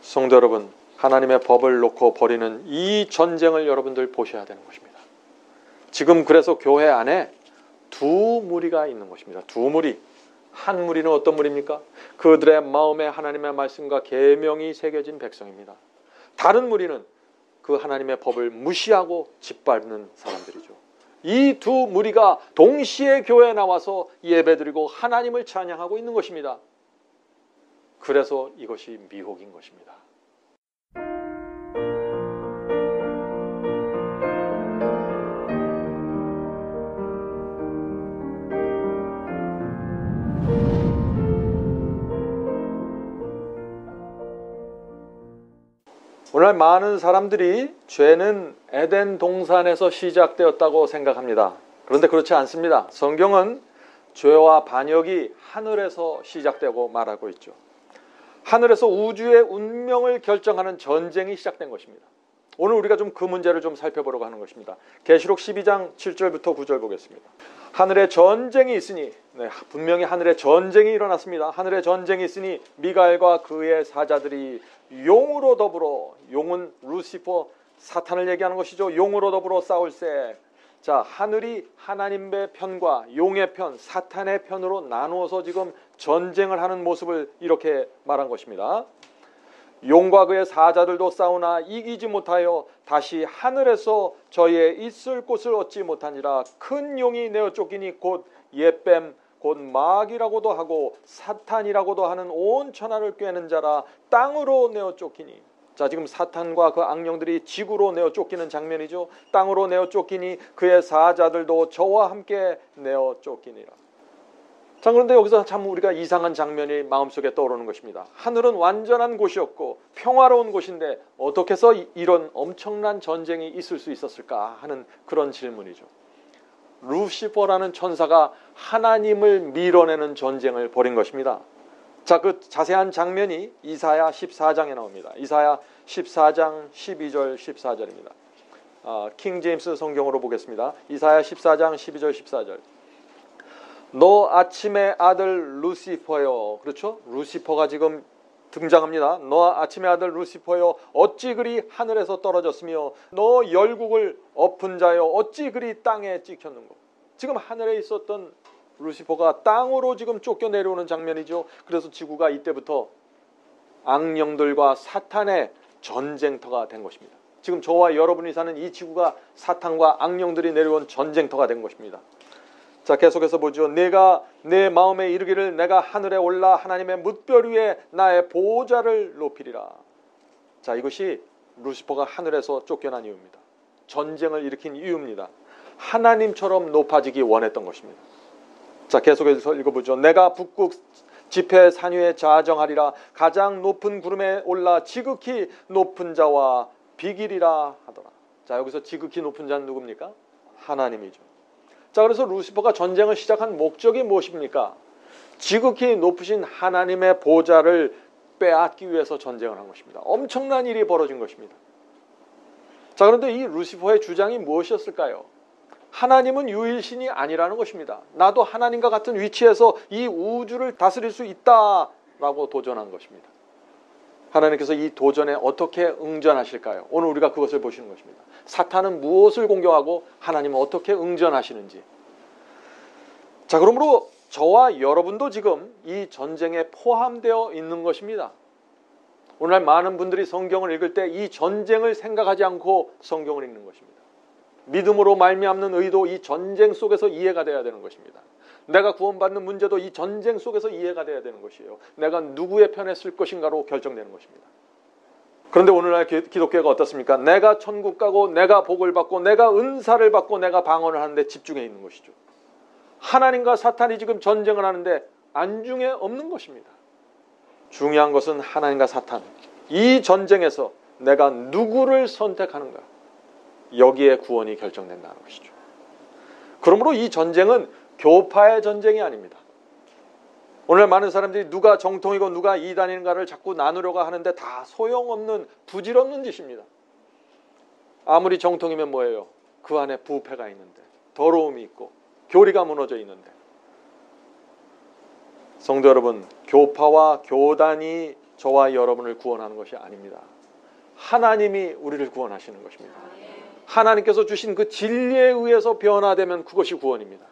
성도 여러분, 하나님의 법을 놓고 벌이는 이 전쟁을 여러분들 보셔야 되는 것입니다. 지금 그래서 교회 안에 두 무리가 있는 것입니다. 두 무리. 한 무리는 어떤 무리입니까? 그들의 마음에 하나님의 말씀과 계명이 새겨진 백성입니다. 다른 무리는 그 하나님의 법을 무시하고 짓밟는 사람들이죠. 이 두 무리가 동시에 교회에 나와서 예배드리고 하나님을 찬양하고 있는 것입니다. 그래서 이것이 미혹인 것입니다. 오늘 많은 사람들이 죄는 에덴 동산에서 시작되었다고 생각합니다. 그런데 그렇지 않습니다. 성경은 죄와 반역이 하늘에서 시작되고 말하고 있죠. 하늘에서 우주의 운명을 결정하는 전쟁이 시작된 것입니다. 오늘 우리가 좀 그 문제를 좀 살펴보려고 하는 것입니다. 계시록 12장 7절부터 9절 보겠습니다. 하늘에 전쟁이 있으니, 분명히 하늘에 전쟁이 일어났습니다. 하늘에 전쟁이 있으니 미가엘과 그의 사자들이 용으로 더불어, 용은 루시퍼 사탄을 얘기하는 것이죠. 용으로 더불어 싸울세. 자, 하늘이 하나님의 편과 용의 편, 사탄의 편으로 나누어서 지금 전쟁을 하는 모습을 이렇게 말한 것입니다. 용과 그의 사자들도 싸우나 이기지 못하여 다시 하늘에서 저희의 있을 곳을 얻지 못하니라. 큰 용이 내어 쫓기니 곧 옛뱀 곧 마귀라고도 하고 사탄이라고도 하는 온 천하를 꿰는 자라. 땅으로 내어 쫓기니. 자, 지금 사탄과 그 악령들이 지구로 내어 쫓기는 장면이죠. 땅으로 내어 쫓기니 그의 사자들도 저와 함께 내어 쫓기니라. 자, 그런데 여기서 참 우리가 이상한 장면이 마음속에 떠오르는 것입니다. 하늘은 완전한 곳이었고 평화로운 곳인데 어떻게 해서 이런 엄청난 전쟁이 있을 수 있었을까 하는 그런 질문이죠. 루시퍼라는 천사가 하나님을 밀어내는 전쟁을 벌인 것입니다. 자, 그 자세한 장면이 이사야 14장에 나옵니다. 이사야 14장 12절 14절입니다. 킹 제임스 성경으로 보겠습니다. 이사야 14장 12절 14절. 너 아침의 아들 루시퍼여. 그렇죠? 루시퍼가 지금 등장합니다. 너 아침의 아들 루시퍼여, 어찌 그리 하늘에서 떨어졌으며 너 열국을 엎은 자여, 어찌 그리 땅에 찍혔는고. 지금 하늘에 있었던 루시퍼가 땅으로 지금 쫓겨 내려오는 장면이죠. 그래서 지구가 이때부터 악령들과 사탄의 전쟁터가 된 것입니다. 지금 저와 여러분이 사는 이 지구가 사탄과 악령들이 내려온 전쟁터가 된 것입니다. 자, 계속해서 보죠. 내가 내 마음에 이르기를 내가 하늘에 올라 하나님의 뭇별 위에 나의 보좌를 높이리라. 자, 이것이 루시퍼가 하늘에서 쫓겨난 이유입니다. 전쟁을 일으킨 이유입니다. 하나님처럼 높아지기 원했던 것입니다. 자, 계속해서 읽어보죠. 내가 북극 지폐 산 위에 자정하리라. 가장 높은 구름에 올라 지극히 높은 자와 비기리라 하더라. 자, 여기서 지극히 높은 자는 누굽니까? 하나님이죠. 자, 그래서 루시퍼가 전쟁을 시작한 목적이 무엇입니까? 지극히 높으신 하나님의 보좌를 빼앗기 위해서 전쟁을 한 것입니다. 엄청난 일이 벌어진 것입니다. 자, 그런데 이 루시퍼의 주장이 무엇이었을까요? 하나님은 유일신이 아니라는 것입니다. 나도 하나님과 같은 위치에서 이 우주를 다스릴 수 있다라고 도전한 것입니다. 하나님께서 이 도전에 어떻게 응전하실까요? 오늘 우리가 그것을 보시는 것입니다. 사탄은 무엇을 공격하고 하나님은 어떻게 응전하시는지. 자, 그러므로 저와 여러분도 지금 이 전쟁에 포함되어 있는 것입니다. 오늘날 많은 분들이 성경을 읽을 때 이 전쟁을 생각하지 않고 성경을 읽는 것입니다. 믿음으로 말미암는 의도, 이 전쟁 속에서 이해가 돼야 되는 것입니다. 내가 구원받는 문제도 이 전쟁 속에서 이해가 돼야 되는 것이에요. 내가 누구의 편에 쓸 것인가로 결정되는 것입니다. 그런데 오늘날 기독교가 어떻습니까? 내가 천국 가고 내가 복을 받고 내가 은사를 받고 내가 방언을 하는데 집중해 있는 것이죠. 하나님과 사탄이 지금 전쟁을 하는데 안중에 없는 것입니다. 중요한 것은 하나님과 사탄, 이 전쟁에서 내가 누구를 선택하는가, 여기에 구원이 결정된다는 것이죠. 그러므로 이 전쟁은 교파의 전쟁이 아닙니다. 오늘 많은 사람들이 누가 정통이고 누가 이단인가를 자꾸 나누려고 하는데 다 소용없는 부질없는 짓입니다. 아무리 정통이면 뭐예요? 그 안에 부패가 있는데, 더러움이 있고 교리가 무너져 있는데. 성도 여러분, 교파와 교단이 저와 여러분을 구원하는 것이 아닙니다. 하나님이 우리를 구원하시는 것입니다. 하나님께서 주신 그 진리에 의해서 변화되면 그것이 구원입니다.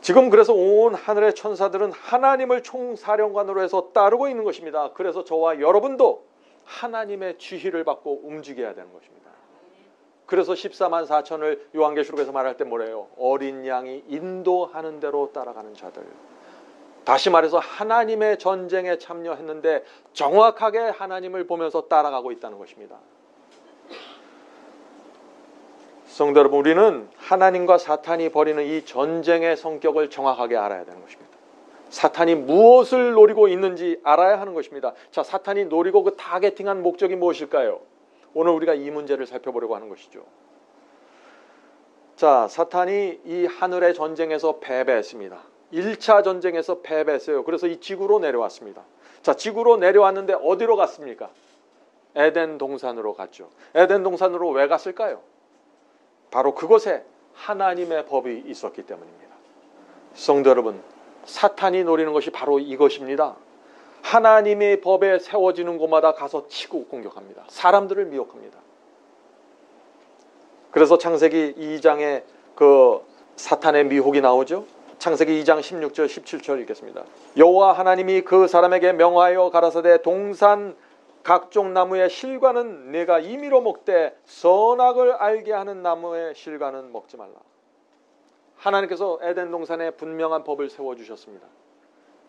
지금 그래서 온 하늘의 천사들은 하나님을 총사령관으로 해서 따르고 있는 것입니다. 그래서 저와 여러분도 하나님의 지휘를 받고 움직여야 되는 것입니다. 그래서 14만 4천을 요한계시록에서 말할 때 뭐래요? 어린 양이 인도하는 대로 따라가는 자들. 다시 말해서 하나님의 전쟁에 참여했는데 정확하게 하나님을 보면서 따라가고 있다는 것입니다. 성도 여러분, 우리는 하나님과 사탄이 벌이는 이 전쟁의 성격을 정확하게 알아야 되는 것입니다. 사탄이 무엇을 노리고 있는지 알아야 하는 것입니다. 자, 사탄이 노리고 그 타겟팅한 목적이 무엇일까요? 오늘 우리가 이 문제를 살펴보려고 하는 것이죠. 자, 사탄이 이 하늘의 전쟁에서 패배했습니다. 1차 전쟁에서 패배했어요. 그래서 이 지구로 내려왔습니다. 자, 지구로 내려왔는데 어디로 갔습니까? 에덴 동산으로 갔죠. 에덴 동산으로 왜 갔을까요? 바로 그곳에 하나님의 법이 있었기 때문입니다. 성도 여러분, 사탄이 노리는 것이 바로 이것입니다. 하나님의 법에 세워지는 곳마다 가서 치고 공격합니다. 사람들을 미혹합니다. 그래서 창세기 2장에 그 사탄의 미혹이 나오죠. 창세기 2장 16절 17절 읽겠습니다. 여호와 하나님이 그 사람에게 명하여 가라사대 동산 각종 나무의 실과는 네가 임의로 먹되 선악을 알게 하는 나무의 실과는 먹지 말라. 하나님께서 에덴 동산에 분명한 법을 세워주셨습니다.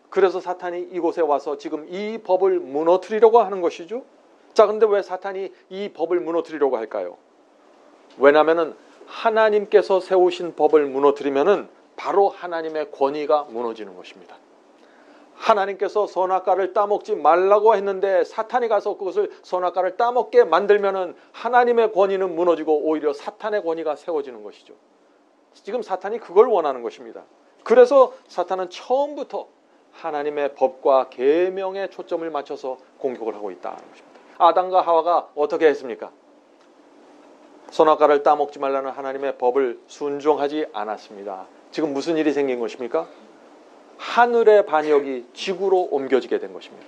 그래서 사탄이 이곳에 와서 지금 이 법을 무너뜨리려고 하는 것이죠. 자, 근데 왜 사탄이 이 법을 무너뜨리려고 할까요? 왜냐하면 하나님께서 세우신 법을 무너뜨리면 바로 하나님의 권위가 무너지는 것입니다. 하나님께서 선악과를 따먹지 말라고 했는데 사탄이 가서 그것을 선악과를 따먹게 만들면 하나님의 권위는 무너지고 오히려 사탄의 권위가 세워지는 것이죠. 지금 사탄이 그걸 원하는 것입니다. 그래서 사탄은 처음부터 하나님의 법과 계명에 초점을 맞춰서 공격을 하고 있다는 것입니다. 아담과 하와가 어떻게 했습니까? 선악과를 따먹지 말라는 하나님의 법을 순종하지 않았습니다. 지금 무슨 일이 생긴 것입니까? 하늘의 반역이 지구로 옮겨지게 된 것입니다.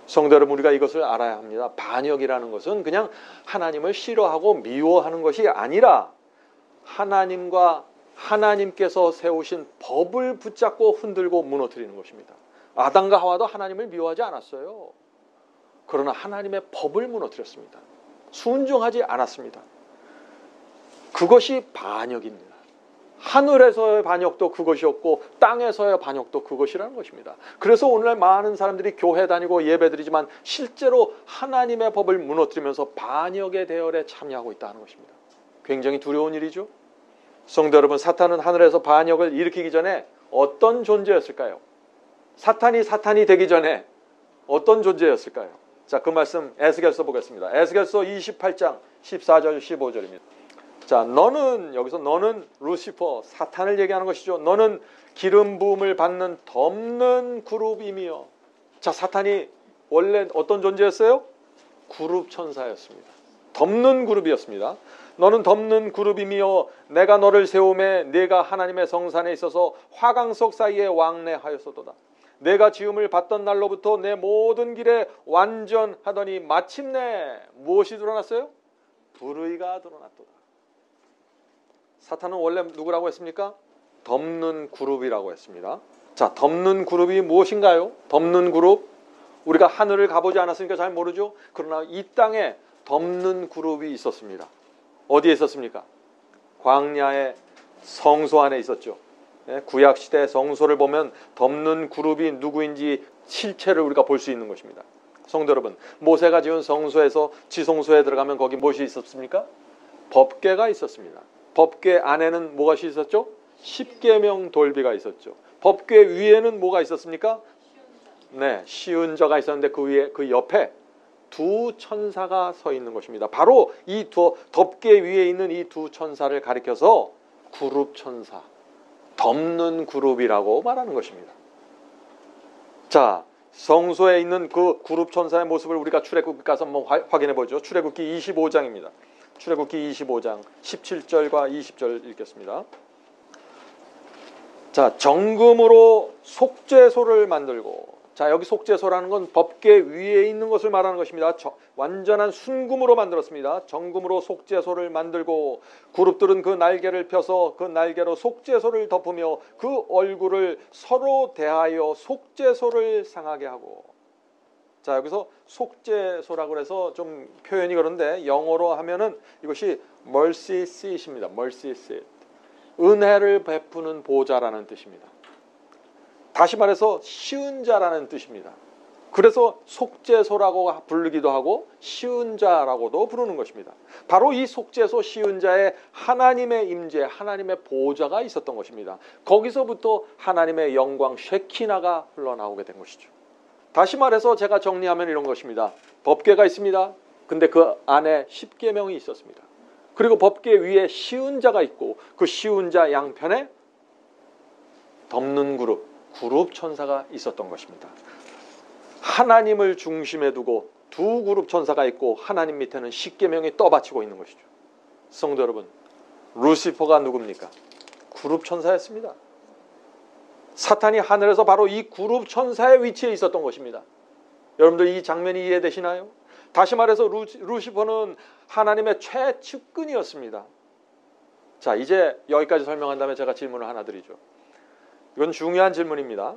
성도 여러분, 우리가 이것을 알아야 합니다. 반역이라는 것은 그냥 하나님을 싫어하고 미워하는 것이 아니라 하나님과 하나님께서 세우신 법을 붙잡고 흔들고 무너뜨리는 것입니다. 아담과 하와도 하나님을 미워하지 않았어요. 그러나 하나님의 법을 무너뜨렸습니다. 순종하지 않았습니다. 그것이 반역입니다. 하늘에서의 반역도 그것이었고 땅에서의 반역도 그것이라는 것입니다. 그래서 오늘날 많은 사람들이 교회 다니고 예배드리지만 실제로 하나님의 법을 무너뜨리면서 반역의 대열에 참여하고 있다는 것입니다. 굉장히 두려운 일이죠. 성도 여러분, 사탄은 하늘에서 반역을 일으키기 전에 어떤 존재였을까요? 사탄이 되기 전에 어떤 존재였을까요? 자, 그 말씀 에스겔서 보겠습니다. 에스겔서 28장 14절 15절입니다. 자, 여기서 너는 루시퍼, 사탄을 얘기하는 것이죠. 너는 기름 부음을 받는 덮는 그룹이며. 자, 사탄이 원래 어떤 존재였어요? 그룹 천사였습니다. 덮는 그룹이었습니다. 너는 덮는 그룹이며 내가 너를 세우매 네가 하나님의 성산에 있어서 화강석 사이에 왕래하였었도다. 내가 지음을 받던 날로부터 내 모든 길에 완전하더니 마침내 무엇이 드러났어요? 불의가 드러났도다. 사탄은 원래 누구라고 했습니까? 덮는 그룹이라고 했습니다. 자, 덮는 그룹이 무엇인가요? 덮는 그룹, 우리가 하늘을 가보지 않았으니까 잘 모르죠. 그러나 이 땅에 덮는 그룹이 있었습니다. 어디에 있었습니까? 광야의 성소 안에 있었죠. 구약시대 성소를 보면 덮는 그룹이 누구인지 실체를 우리가 볼 수 있는 것입니다. 성도 여러분, 모세가 지은 성소에서 지성소에 들어가면 거기 무엇이 있었습니까? 법궤가 있었습니다. 법궤 안에는 무엇이 있었죠? 십계명 돌비가 있었죠. 법궤 위에는 뭐가 있었습니까? 네, 시은저가 있었는데 그 옆에 두 천사가 서 있는 것입니다. 바로 이 덮개 위에 있는 이 두 천사를 가리켜서 그룹 천사, 덮는 그룹이라고 말하는 것입니다. 자, 성소에 있는 그 그룹 천사의 모습을 우리가 출애굽기 가서 한번 확인해 보죠. 출애굽기 25장입니다. 출애굽기 25장 17절과 20절 읽겠습니다. 자, 정금으로 속죄소를 만들고 자, 여기 속죄소라는 건 법궤 위에 있는 것을 말하는 것입니다. 완전한 순금으로 만들었습니다. 정금으로 속죄소를 만들고 그룹들은 그 날개를 펴서 그 날개로 속죄소를 덮으며 그 얼굴을 서로 대하여 속죄소를 상하게 하고. 자, 여기서 속죄소라고 해서 좀 표현이 그런데 영어로 하면은 이것이 mercy seat입니다. mercy seat. 은혜를 베푸는 보좌라는 뜻입니다. 다시 말해서 쉬운 자라는 뜻입니다. 그래서 속죄소라고 부르기도 하고 쉬운 자라고도 부르는 것입니다. 바로 이 속죄소 쉬운 자에 하나님의 임재, 하나님의 보좌가 있었던 것입니다. 거기서부터 하나님의 영광 쉐키나가 흘러나오게 된 것이죠. 다시 말해서 제가 정리하면 이런 것입니다. 법궤가 있습니다. 근데 그 안에 십계명이 있었습니다. 그리고 법궤 위에 쉬운 자가 있고 그 쉬운 자 양편에 덮는 그룹 천사가 있었던 것입니다. 하나님을 중심에 두고 두 그룹 천사가 있고 하나님 밑에는 십계명이 떠받치고 있는 것이죠. 성도 여러분, 루시퍼가 누굽니까? 그룹 천사였습니다. 사탄이 하늘에서 바로 이 그룹 천사의 위치에 있었던 것입니다. 여러분들 이 장면이 이해되시나요? 다시 말해서 루시퍼는 하나님의 최측근이었습니다. 자, 이제 여기까지 설명한 다음에 제가 질문을 하나 드리죠. 이건 중요한 질문입니다.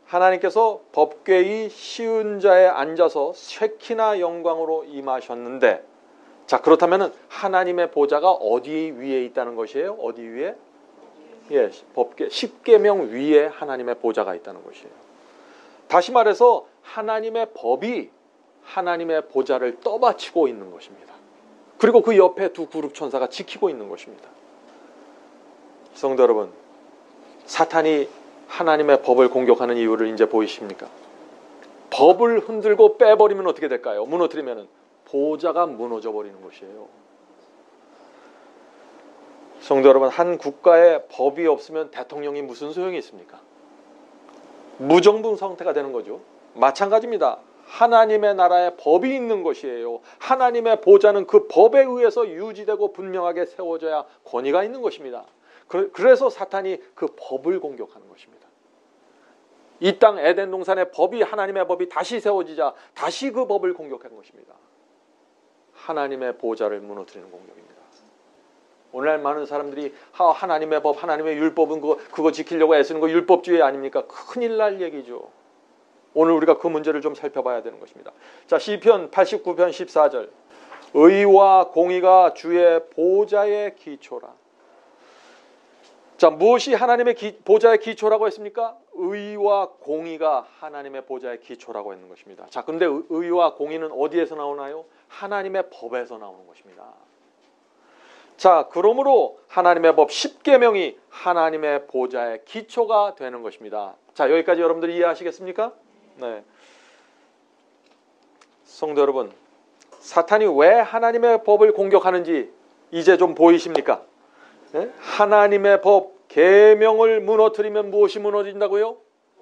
하나님께서 법궤의 쉬운 자에 앉아서 쉐키나 영광으로 임하셨는데, 자, 그렇다면 하나님의 보좌가 어디 위에 있다는 것이에요? 어디 위에? 예, 법궤 십계명 위에 하나님의 보좌가 있다는 것이에요. 다시 말해서 하나님의 법이 하나님의 보좌를 떠받치고 있는 것입니다. 그리고 그 옆에 두 그룹 천사가 지키고 있는 것입니다. 성도 여러분, 사탄이 하나님의 법을 공격하는 이유를 이제 보이십니까? 법을 흔들고 빼버리면 어떻게 될까요? 무너뜨리면 보좌가 무너져 버리는 것이에요. 성도 여러분, 한 국가에 법이 없으면 대통령이 무슨 소용이 있습니까? 무정부 상태가 되는 거죠. 마찬가지입니다. 하나님의 나라에 법이 있는 것이에요. 하나님의 보좌는 그 법에 의해서 유지되고 분명하게 세워져야 권위가 있는 것입니다. 그래서 사탄이 그 법을 공격하는 것입니다. 이 땅 에덴 동산의 법이, 하나님의 법이 다시 세워지자 다시 그 법을 공격한 것입니다. 하나님의 보좌를 무너뜨리는 공격입니다. 오늘날 많은 사람들이 하나님의 법, 하나님의 율법은 그거 지키려고 애쓰는 거 율법주의 아닙니까? 큰일 날 얘기죠. 오늘 우리가 그 문제를 좀 살펴봐야 되는 것입니다. 자, 시편 89편 14절. 의와 공의가 주의 보좌의 기초라. 자, 무엇이 하나님의 보좌의 기초라고 했습니까? 의와 공의가 하나님의 보좌의 기초라고 했는 것입니다. 자, 근데 의와 공의는 어디에서 나오나요? 하나님의 법에서 나오는 것입니다. 자, 그러므로 하나님의 법 십계명이 하나님의 보좌의 기초가 되는 것입니다. 자, 여기까지 여러분들이 이해하시겠습니까? 네. 성도 여러분, 사탄이 왜 하나님의 법을 공격하는지 이제 좀 보이십니까? 네? 하나님의 법, 계명을 무너뜨리면 무엇이 무너진다고요?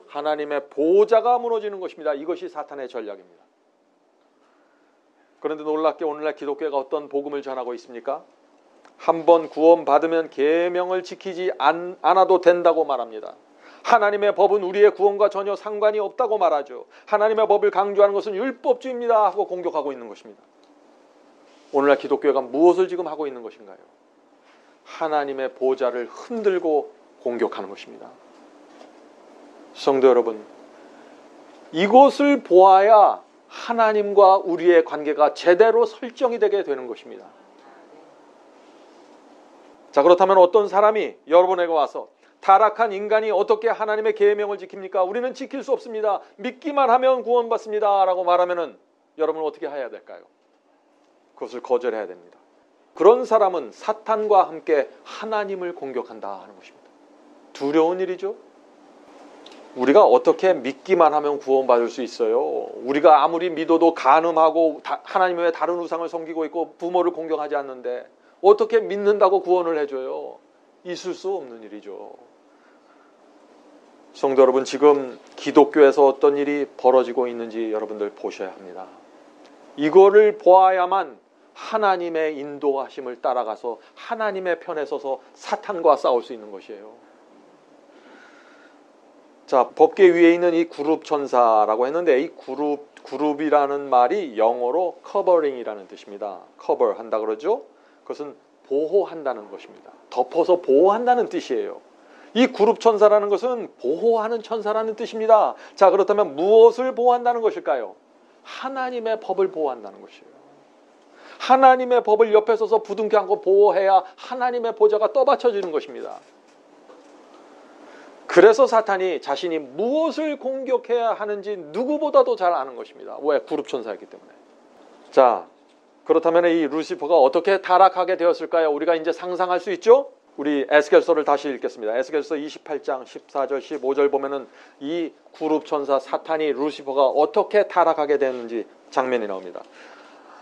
하나님의 보좌가 무너지는 것입니다. 이것이 사탄의 전략입니다. 그런데 놀랍게 오늘날 기독교가 어떤 복음을 전하고 있습니까? 한번 구원받으면 계명을 지키지 않아도 된다고 말합니다. 하나님의 법은 우리의 구원과 전혀 상관이 없다고 말하죠. 하나님의 법을 강조하는 것은 율법주의입니다 하고 공격하고 있는 것입니다. 오늘날 기독교가 무엇을 지금 하고 있는 것인가요? 하나님의 보좌를 흔들고 공격하는 것입니다. 성도 여러분, 이것을 보아야 하나님과 우리의 관계가 제대로 설정이 되게 되는 것입니다. 자, 그렇다면 어떤 사람이 여러분에게 와서 타락한 인간이 어떻게 하나님의 계명을 지킵니까? 우리는 지킬 수 없습니다. 믿기만 하면 구원받습니다 라고 말하면 여러분은 어떻게 해야 될까요? 그것을 거절해야 됩니다. 그런 사람은 사탄과 함께 하나님을 공격한다 하는 것입니다. 두려운 일이죠. 우리가 어떻게 믿기만 하면 구원받을 수 있어요? 우리가 아무리 믿어도 간음하고 하나님 외에 다른 우상을 섬기고 있고 부모를 공경하지 않는데 어떻게 믿는다고 구원을 해줘요? 있을 수 없는 일이죠. 성도 여러분, 지금 기독교에서 어떤 일이 벌어지고 있는지 여러분들 보셔야 합니다. 이거를 보아야만 하나님의 인도하심을 따라가서 하나님의 편에 서서 사탄과 싸울 수 있는 것이에요. 자, 법계 위에 있는 이 그룹 천사라고 했는데 이 그룹이라는 말이 영어로 covering이라는 뜻입니다. cover 한다 그러죠. 그것은 보호한다는 것입니다. 덮어서 보호한다는 뜻이에요. 이 그룹 천사라는 것은 보호하는 천사라는 뜻입니다. 자, 그렇다면 무엇을 보호한다는 것일까요? 하나님의 법을 보호한다는 것이에요. 하나님의 법을 옆에 서서 부둥켜 안고 보호해야 하나님의 보좌가 떠받쳐지는 것입니다. 그래서 사탄이 자신이 무엇을 공격해야 하는지 누구보다도 잘 아는 것입니다. 왜? 그룹 천사이기 때문에. 자, 그렇다면 이 루시퍼가 어떻게 타락하게 되었을까요? 우리가 이제 상상할 수 있죠? 우리 에스겔서를 다시 읽겠습니다. 에스겔서 28장 14절 15절 보면은 이 그룹 천사 사탄이 루시퍼가 어떻게 타락하게 되는지 장면이 나옵니다.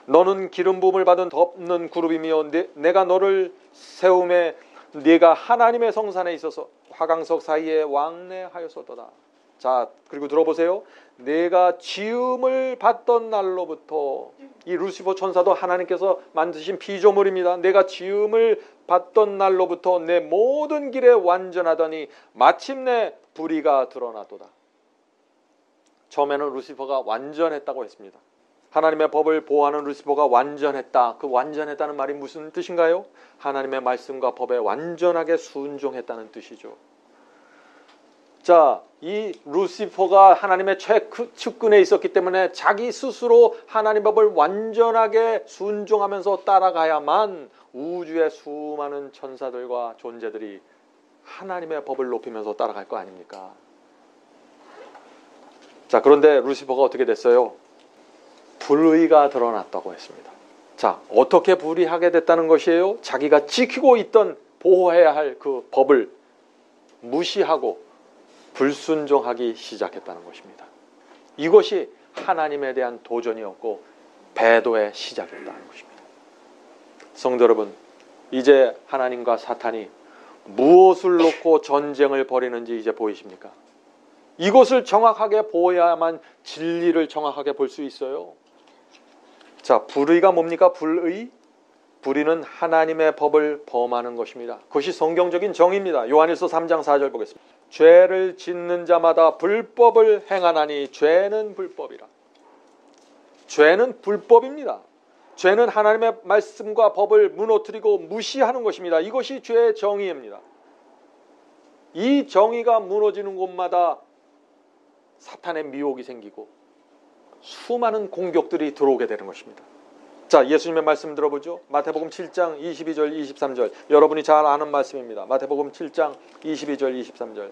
너는 기름 부음을 받은 덮는 그룹이며 내가 너를 세움에 네가 하나님의 성산에 있어서 화강석 사이에 왕래하였었도다. 자, 그리고 들어보세요. 내가 지음을 받던 날로부터, 이 루시퍼 천사도 하나님께서 만드신 피조물입니다. 내가 지음을 받던 날로부터 내 모든 길에 완전하더니 마침내 불의가 드러나도다. 처음에는 루시퍼가 완전했다고 했습니다. 하나님의 법을 보호하는 루시퍼가 완전했다. 그 완전했다는 말이 무슨 뜻인가요? 하나님의 말씀과 법에 완전하게 순종했다는 뜻이죠. 자, 이 루시퍼가 하나님의 최측근에 있었기 때문에 자기 스스로 하나님의 법을 완전하게 순종하면서 따라가야만 우주의 수많은 천사들과 존재들이 하나님의 법을 높이면서 따라갈 거 아닙니까? 자, 그런데 루시퍼가 어떻게 됐어요? 불의가 드러났다고 했습니다. 자, 어떻게 불의하게 됐다는 것이에요? 자기가 지키고 있던 보호해야 할 그 법을 무시하고 불순종하기 시작했다는 것입니다. 이것이 하나님에 대한 도전이었고 배도의 시작이었다는 것입니다. 성도 여러분, 이제 하나님과 사탄이 무엇을 놓고 전쟁을 벌이는지 이제 보이십니까? 이것을 정확하게 보여야만 진리를 정확하게 볼 수 있어요. 자, 불의가 뭡니까? 불의? 불의는 하나님의 법을 범하는 것입니다. 그것이 성경적인 정의입니다. 요한일서 3장 4절 보겠습니다. 죄를 짓는 자마다 불법을 행하나니 죄는 불법이라. 죄는 불법입니다. 죄는 하나님의 말씀과 법을 무너뜨리고 무시하는 것입니다. 이것이 죄의 정의입니다. 이 정의가 무너지는 곳마다 사탄의 미혹이 생기고 수많은 공격들이 들어오게 되는 것입니다. 자, 예수님의 말씀 들어보죠. 마태복음 7장 22절 23절 여러분이 잘 아는 말씀입니다. 마태복음 7장 22절 23절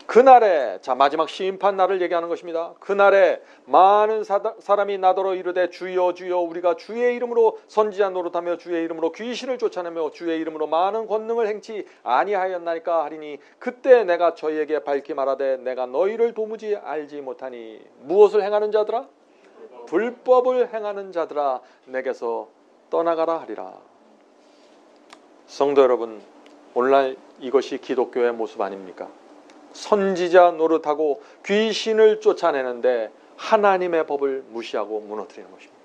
그날에, 자, 마지막 심판 날을 얘기하는 것입니다. 그날에 많은 사람이 나더러 이르되 주여 주여 우리가 주의 이름으로 선지자 노릇하며 주의 이름으로 귀신을 쫓아내며 주의 이름으로 많은 권능을 행치 아니하였나이까 하리니 그때 내가 저희에게 밝히 말하되 내가 너희를 도무지 알지 못하니 무엇을 행하는 자들아? 불법을 행하는 자들아 내게서 떠나가라 하리라. 성도 여러분, 오늘날 이것이 기독교의 모습 아닙니까? 선지자 노릇하고 귀신을 쫓아내는데 하나님의 법을 무시하고 무너뜨리는 것입니다.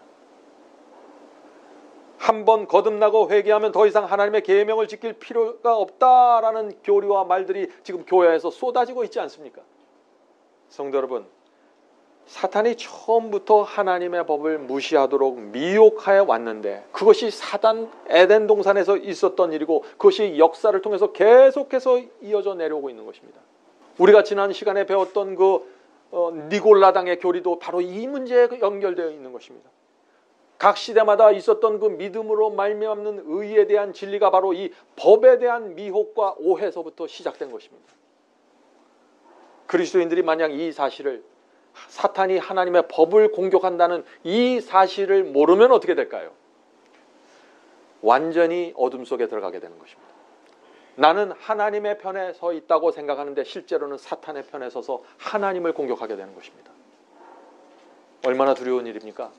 한번 거듭나고 회개하면 더 이상 하나님의 계명을 지킬 필요가 없다라는 교리와 말들이 지금 교회에서 쏟아지고 있지 않습니까? 성도 여러분, 사탄이 처음부터 하나님의 법을 무시하도록 미혹하여 왔는데 그것이 사단 에덴 동산에서 있었던 일이고 그것이 역사를 통해서 계속해서 이어져 내려오고 있는 것입니다. 우리가 지난 시간에 배웠던 그 니골라당의 교리도 바로 이 문제에 연결되어 있는 것입니다. 각 시대마다 있었던 그 믿음으로 말미암는 의에 대한 진리가 바로 이 법에 대한 미혹과 오해에서부터 시작된 것입니다. 그리스도인들이 만약 이 사실을, 사탄이 하나님의 법을 공격한다는 이 사실을 모르면 어떻게 될까요? 완전히 어둠 속에 들어가게 되는 것입니다. 나는 하나님의 편에 서 있다고 생각하는데 실제로는 사탄의 편에 서서 하나님을 공격하게 되는 것입니다. 얼마나 두려운 일입니까?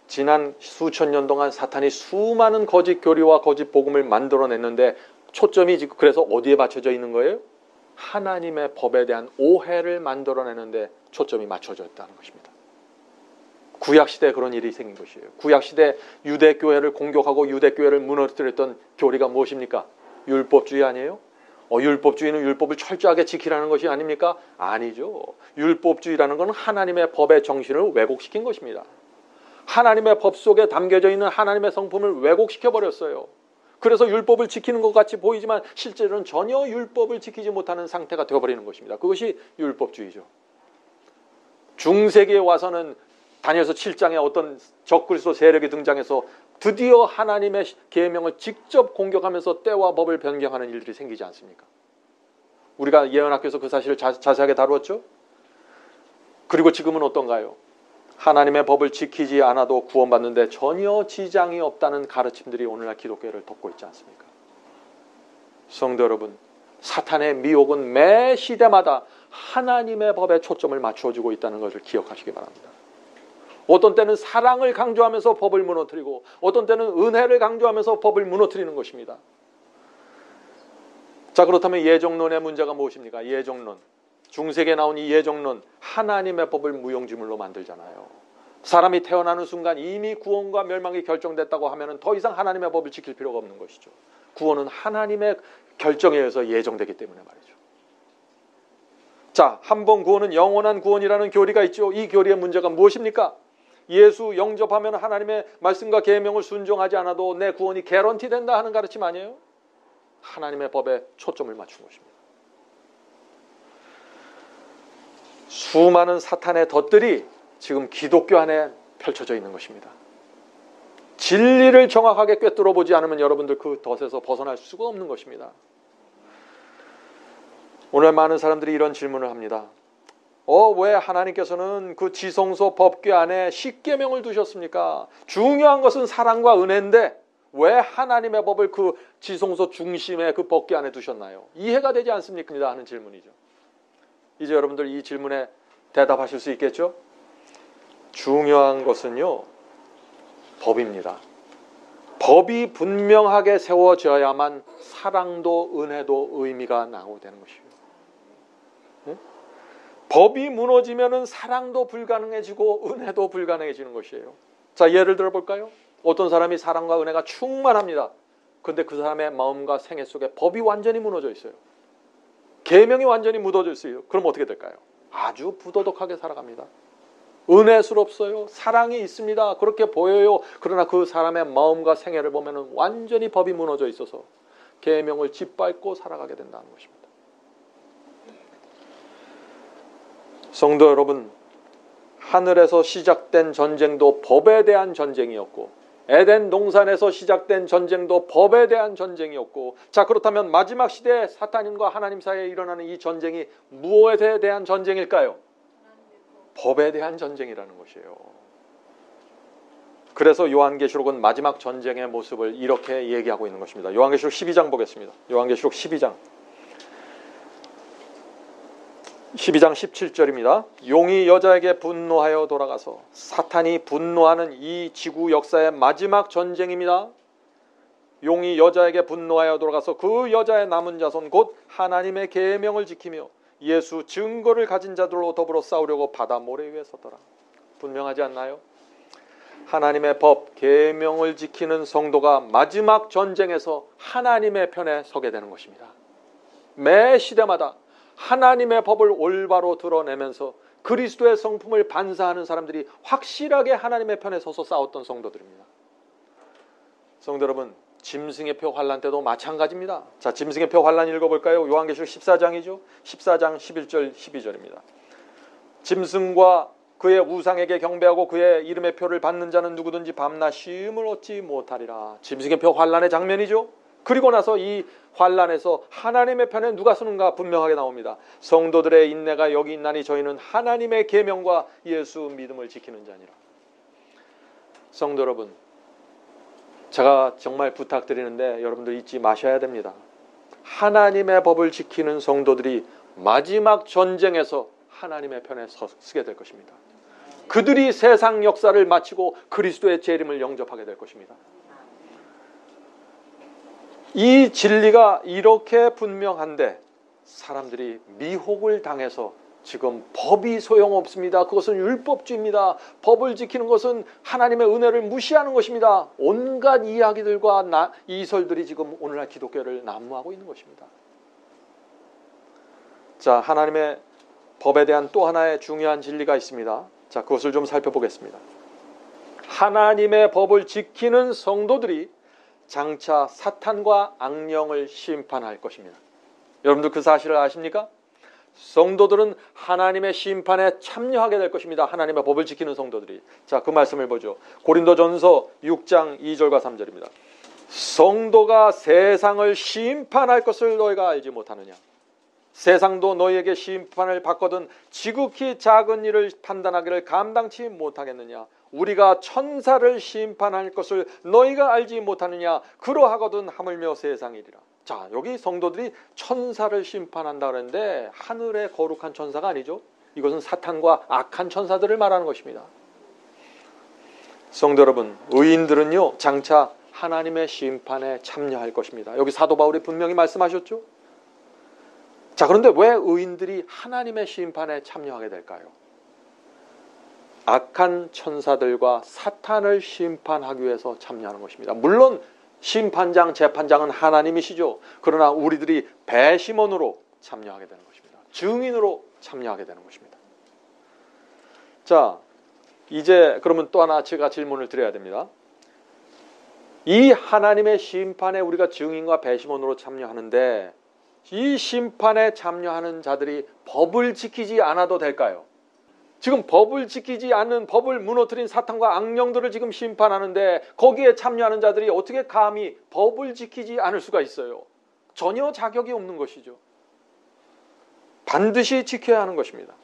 지난 수천 년 동안 사탄이 수많은 거짓 교리와 거짓 복음을 만들어냈는데 초점이 지금 그래서 어디에 맞춰져 있는 거예요? 하나님의 법에 대한 오해를 만들어내는데 초점이 맞춰져 있다는 것입니다. 구약시대에 그런 일이 생긴 것이에요. 구약시대 유대교회를 공격하고 유대교회를 무너뜨렸던 교리가 무엇입니까? 율법주의 아니에요? 율법주의는 율법을 철저하게 지키라는 것이 아닙니까? 아니죠. 율법주의라는 것은 하나님의 법의 정신을 왜곡시킨 것입니다. 하나님의 법 속에 담겨져 있는 하나님의 성품을 왜곡시켜 버렸어요. 그래서 율법을 지키는 것 같이 보이지만 실제로는 전혀 율법을 지키지 못하는 상태가 되어버리는 것입니다. 그것이 율법주의죠. 중세기에 와서는 다니엘서 7장에 어떤 적그리스도 세력이 등장해서 드디어 하나님의 계명을 직접 공격하면서 때와 법을 변경하는 일들이 생기지 않습니까? 우리가 예언학교에서 그 사실을 자세하게 다루었죠. 그리고 지금은 어떤가요? 하나님의 법을 지키지 않아도 구원받는데 전혀 지장이 없다는 가르침들이 오늘날 기독교를 덮고 있지 않습니까? 성도 여러분, 사탄의 미혹은 매 시대마다 하나님의 법에 초점을 맞추어주고 있다는 것을 기억하시기 바랍니다. 어떤 때는 사랑을 강조하면서 법을 무너뜨리고 어떤 때는 은혜를 강조하면서 법을 무너뜨리는 것입니다. 자, 그렇다면 예정론의 문제가 무엇입니까? 예정론. 중세기에 나온 이 예정론, 하나님의 법을 무용지물로 만들잖아요. 사람이 태어나는 순간 이미 구원과 멸망이 결정됐다고 하면 더 이상 하나님의 법을 지킬 필요가 없는 것이죠. 구원은 하나님의 결정에 의해서 예정되기 때문에 말이죠. 자, 한 번 구원은 영원한 구원이라는 교리가 있죠. 이 교리의 문제가 무엇입니까? 예수 영접하면 하나님의 말씀과 계명을 순종하지 않아도 내 구원이 개런티 된다 하는 가르침 아니에요? 하나님의 법에 초점을 맞춘 것입니다. 수많은 사탄의 덫들이 지금 기독교 안에 펼쳐져 있는 것입니다. 진리를 정확하게 꿰뚫어 보지 않으면 여러분들 그 덫에서 벗어날 수가 없는 것입니다. 오늘 많은 사람들이 이런 질문을 합니다. 왜 하나님께서는 그 지성소 법궤 안에 십계명을 두셨습니까? 중요한 것은 사랑과 은혜인데 왜 하나님의 법을 그 지성소 중심에 그 법궤 안에 두셨나요? 이해가 되지 않습니까? 하는 질문이죠. 이제 여러분들 이 질문에 대답하실 수 있겠죠? 중요한 것은요, 법입니다. 법이 분명하게 세워져야만 사랑도 은혜도 의미가 나오게 되는 것이에요. 네? 법이 무너지면은 사랑도 불가능해지고 은혜도 불가능해지는 것이에요. 자, 예를 들어 볼까요? 어떤 사람이 사랑과 은혜가 충만합니다. 그런데 그 사람의 마음과 생애 속에 법이 완전히 무너져 있어요. 계명이 완전히 묻어져 있어요. 그럼 어떻게 될까요? 아주 부도덕하게 살아갑니다. 은혜스럽어요. 사랑이 있습니다. 그렇게 보여요. 그러나 그 사람의 마음과 생애를 보면 완전히 법이 무너져 있어서 계명을 짓밟고 살아가게 된다는 것입니다. 성도 여러분, 하늘에서 시작된 전쟁도 법에 대한 전쟁이었고 에덴 동산에서 시작된 전쟁도 법에 대한 전쟁이었고, 자, 그렇다면 마지막 시대에 사탄과 하나님 사이에 일어나는 이 전쟁이 무엇에 대한 전쟁일까요? 법에 대한 전쟁이라는 것이에요. 그래서 요한계시록은 마지막 전쟁의 모습을 이렇게 얘기하고 있는 것입니다. 요한계시록 12장 보겠습니다. 요한계시록 12장 17절입니다. 용이 여자에게 분노하여 돌아가서, 사탄이 분노하는 이 지구 역사의 마지막 전쟁입니다. 용이 여자에게 분노하여 돌아가서 그 여자의 남은 자손 곧 하나님의 계명을 지키며 예수 증거를 가진 자들로 더불어 싸우려고 바다 모래 위에 섰더라. 분명하지 않나요? 하나님의 법, 계명을 지키는 성도가 마지막 전쟁에서 하나님의 편에 서게 되는 것입니다. 매 시대마다 하나님의 법을 올바로 드러내면서 그리스도의 성품을 반사하는 사람들이 확실하게 하나님의 편에 서서 싸웠던 성도들입니다. 성도 여러분, 짐승의 표 환란 때도 마찬가지입니다. 자, 짐승의 표 환란 읽어볼까요? 요한계시록 14장이죠. 14장 11절 12절입니다. 짐승과 그의 우상에게 경배하고 그의 이름의 표를 받는 자는 누구든지 밤낮 쉼을 얻지 못하리라. 짐승의 표 환란의 장면이죠. 그리고 나서 이 환란에서 하나님의 편에 누가 서는가 분명하게 나옵니다. 성도들의 인내가 여기 있나니 저희는 하나님의 계명과 예수 믿음을 지키는 자니라. 성도 여러분, 제가 정말 부탁드리는데 여러분들 잊지 마셔야 됩니다. 하나님의 법을 지키는 성도들이 마지막 전쟁에서 하나님의 편에 서게 될 것입니다. 그들이 세상 역사를 마치고 그리스도의 재림을 영접하게 될 것입니다. 이 진리가 이렇게 분명한데 사람들이 미혹을 당해서 지금 법이 소용없습니다. 그것은 율법주의입니다. 법을 지키는 것은 하나님의 은혜를 무시하는 것입니다. 온갖 이야기들과 이설들이 지금 오늘날 기독교를 난무하고 있는 것입니다. 자, 하나님의 법에 대한 또 하나의 중요한 진리가 있습니다. 자, 그것을 좀 살펴보겠습니다. 하나님의 법을 지키는 성도들이 장차 사탄과 악령을 심판할 것입니다. 여러분들 그 사실을 아십니까? 성도들은 하나님의 심판에 참여하게 될 것입니다. 하나님의 법을 지키는 성도들이. 자, 그 말씀을 보죠. 고린도전서 6장 2절과 3절입니다. 성도가 세상을 심판할 것을 너희가 알지 못하느냐? 세상도 너희에게 심판을 받거든 지극히 작은 일을 판단하기를 감당치 못하겠느냐? 우리가 천사를 심판할 것을 너희가 알지 못하느냐? 그러하거든 하물며 세상이리라. 자, 여기 성도들이 천사를 심판한다 그랬는데 하늘의 거룩한 천사가 아니죠. 이것은 사탄과 악한 천사들을 말하는 것입니다. 성도 여러분, 의인들은요 장차 하나님의 심판에 참여할 것입니다. 여기 사도 바울이 분명히 말씀하셨죠. 자, 그런데 왜 의인들이 하나님의 심판에 참여하게 될까요? 악한 천사들과 사탄을 심판하기 위해서 참여하는 것입니다. 물론 심판장, 재판장은 하나님이시죠. 그러나 우리들이 배심원으로 참여하게 되는 것입니다. 증인으로 참여하게 되는 것입니다. 자, 이제 그러면 또 하나 제가 질문을 드려야 됩니다. 이 하나님의 심판에 우리가 증인과 배심원으로 참여하는데 이 심판에 참여하는 자들이 법을 지키지 않아도 될까요? 지금 법을 지키지 않는, 법을 무너뜨린 사탄과 악령들을 지금 심판하는데 거기에 참여하는 자들이 어떻게 감히 법을 지키지 않을 수가 있어요? 전혀 자격이 없는 것이죠. 반드시 지켜야 하는 것입니다.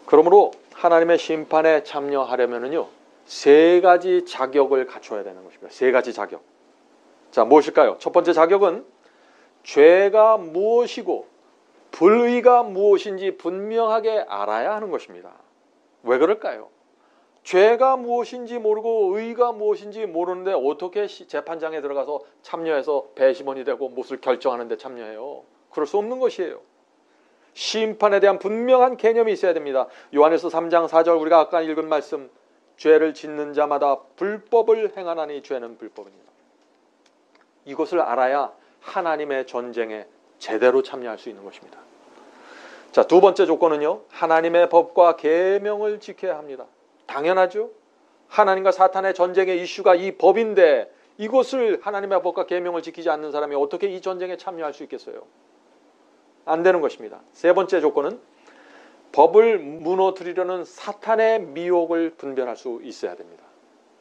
그러므로 하나님의 심판에 참여하려면요 세 가지 자격을 갖춰야 되는 것입니다. 세 가지 자격. 자, 무엇일까요? 첫 번째 자격은 죄가 무엇이고 불의가 무엇인지 분명하게 알아야 하는 것입니다. 왜 그럴까요? 죄가 무엇인지 모르고 의가 무엇인지 모르는데 어떻게 재판장에 들어가서 참여해서 배심원이 되고 무엇을 결정하는 데 참여해요? 그럴 수 없는 것이에요. 심판에 대한 분명한 개념이 있어야 됩니다. 요한일서 3장 4절 우리가 아까 읽은 말씀, 죄를 짓는 자마다 불법을 행하나니 죄는 불법입니다. 이것을 알아야 하나님의 전쟁에 제대로 참여할 수 있는 것입니다. 자, 두 번째 조건은요, 하나님의 법과 계명을 지켜야 합니다. 당연하죠. 하나님과 사탄의 전쟁의 이슈가 이 법인데 이것을 하나님의 법과 계명을 지키지 않는 사람이 어떻게 이 전쟁에 참여할 수 있겠어요? 안 되는 것입니다. 세 번째 조건은 법을 무너뜨리려는 사탄의 미혹을 분별할 수 있어야 됩니다.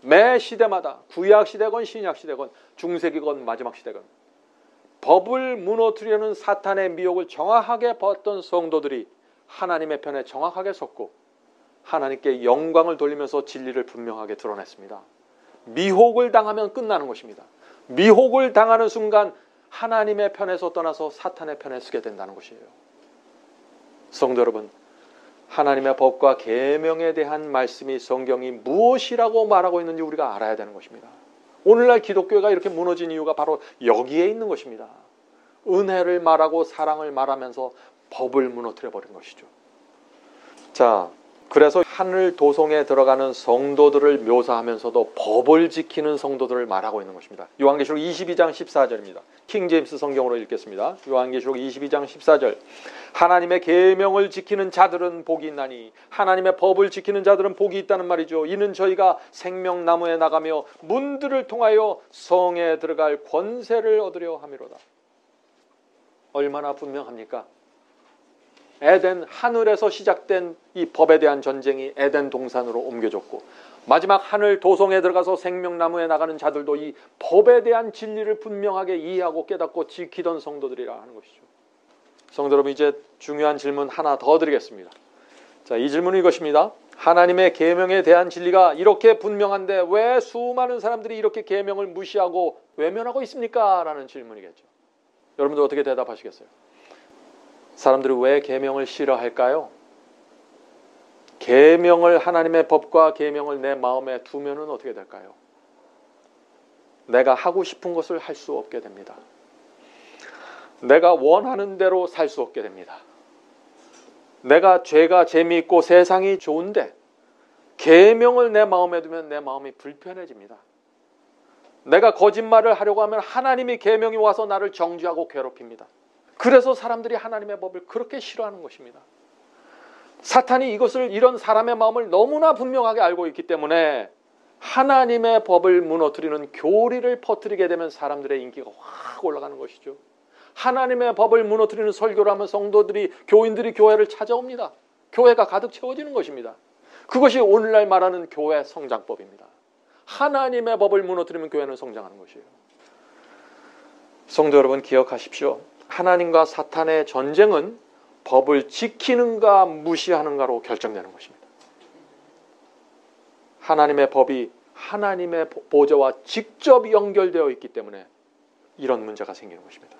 매 시대마다 구약 시대건 신약 시대건 중세기건 마지막 시대건 법을 무너뜨리려는 사탄의 미혹을 정확하게 봤던 성도들이 하나님의 편에 정확하게 섰고 하나님께 영광을 돌리면서 진리를 분명하게 드러냈습니다. 미혹을 당하면 끝나는 것입니다. 미혹을 당하는 순간 하나님의 편에서 떠나서 사탄의 편에 서게 된다는 것이에요. 성도 여러분, 하나님의 법과 계명에 대한 말씀이 성경이 무엇이라고 말하고 있는지 우리가 알아야 되는 것입니다. 오늘날 기독교가 이렇게 무너진 이유가 바로 여기에 있는 것입니다. 은혜를 말하고 사랑을 말하면서 법을 무너뜨려 버린 것이죠. 자, 그래서 하늘 도성에 들어가는 성도들을 묘사하면서도 법을 지키는 성도들을 말하고 있는 것입니다. 요한계시록 22장 14절입니다. 킹제임스 성경으로 읽겠습니다. 요한계시록 22장 14절. 하나님의 계명을 지키는 자들은 복이 있나니, 하나님의 법을 지키는 자들은 복이 있다는 말이죠. 이는 저희가 생명나무에 나가며 문들을 통하여 성에 들어갈 권세를 얻으려 함이로다. 얼마나 분명합니까? 에덴 하늘에서 시작된 이 법에 대한 전쟁이 에덴 동산으로 옮겨졌고 마지막 하늘 도성에 들어가서 생명나무에 나가는 자들도 이 법에 대한 진리를 분명하게 이해하고 깨닫고 지키던 성도들이라 하는 것이죠. 성도 여러분, 이제 중요한 질문 하나 더 드리겠습니다. 자, 이 질문은 이것입니다. 하나님의 계명에 대한 진리가 이렇게 분명한데 왜 수많은 사람들이 이렇게 계명을 무시하고 외면하고 있습니까? 라는 질문이겠죠. 여러분들 어떻게 대답하시겠어요? 사람들이 왜 계명을 싫어할까요? 계명을, 하나님의 법과 계명을 내 마음에 두면은 어떻게 될까요? 내가 하고 싶은 것을 할 수 없게 됩니다. 내가 원하는 대로 살 수 없게 됩니다. 내가 죄가 재미있고 세상이 좋은데 계명을 내 마음에 두면 내 마음이 불편해집니다. 내가 거짓말을 하려고 하면 하나님이 계명이 와서 나를 정죄하고 괴롭힙니다. 그래서 사람들이 하나님의 법을 그렇게 싫어하는 것입니다. 사탄이 이런 사람의 마음을 너무나 분명하게 알고 있기 때문에 하나님의 법을 무너뜨리는 교리를 퍼뜨리게 되면 사람들의 인기가 확 올라가는 것이죠. 하나님의 법을 무너뜨리는 설교를 하면 성도들이, 교인들이 교회를 찾아옵니다. 교회가 가득 채워지는 것입니다. 그것이 오늘날 말하는 교회 성장법입니다. 하나님의 법을 무너뜨리면 교회는 성장하는 것이에요. 성도 여러분, 기억하십시오. 하나님과 사탄의 전쟁은 법을 지키는가 무시하는가로 결정되는 것입니다. 하나님의 법이 하나님의 보좌와 직접 연결되어 있기 때문에 이런 문제가 생기는 것입니다.